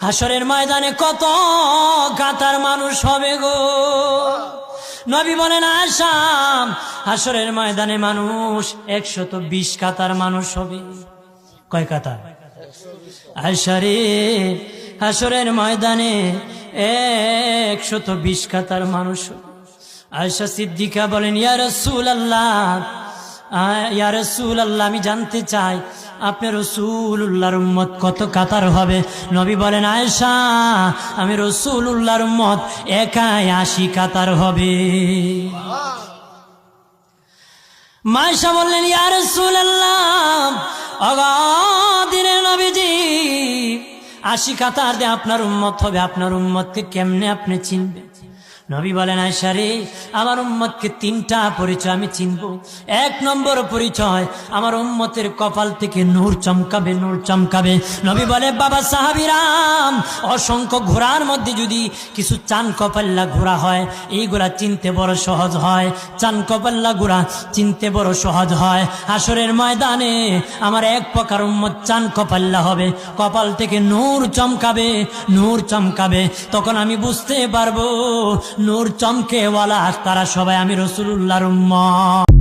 হাসরের ময়দানে কত কাতার মানুষ হবে গো। নবী বলেন আয়েশা, হাসরের ময়দানে মানুষ 120 কাতার মানুষ হবে। কয় কাতার? আয়েশা রে, হাসরের ময়দানে 120 কাতার মানুষ হবে। আয়েশা সিদ্দিকা বলেন ইয়া রাসূলুল্লাহ, ইয়া রাসূলুল্লাহ, আমি জানতে চাই আপনার রাসূলুল্লাহর উম্মত কত কাতার হবে? নবী বলেন আয়েশা, আমি রাসূলুল্লাহর উম্মত একাই 80 কাতার হবে। আয়েশা বললেন ইয়া রাসূলুল্লাহ, দিনের নবীজি 80 কাতার দিয়ে আপনার উম্মত হবে, আপনার উম্মতকে কেমনে আপনি চিনবেন? নবী বলেন আয়েশা রে, আমার উম্মতকে 3টা পরিচয় আমি চিনব। 1 নম্বর পরিচয়, আমার উম্মতের কপাল থেকে নূর চমকাবে, নূর চমকাবে। নবী বলে বাবা সাহাবীরাম, অসংখ্য ঘোড়ার মধ্যে যদি কিছু চান কপাল্লা ঘোড়া হয়, এইগুলা চিনতে বড় সহজ হয়। চান কপাল্লা ঘোড়া চিনতে বড় সহজ হয়। হাসরের ময়দানে আমার 1 প্রকার উম্মত চান কপাল্লা হবে, কপাল থেকে নূর চমকাবে, নূর চমকাবে। তখন আমি বুঝতে পারবো নূর চমকেওয়ালা তারা সবাই আমি রাসূলুল্লাহর উম্মত।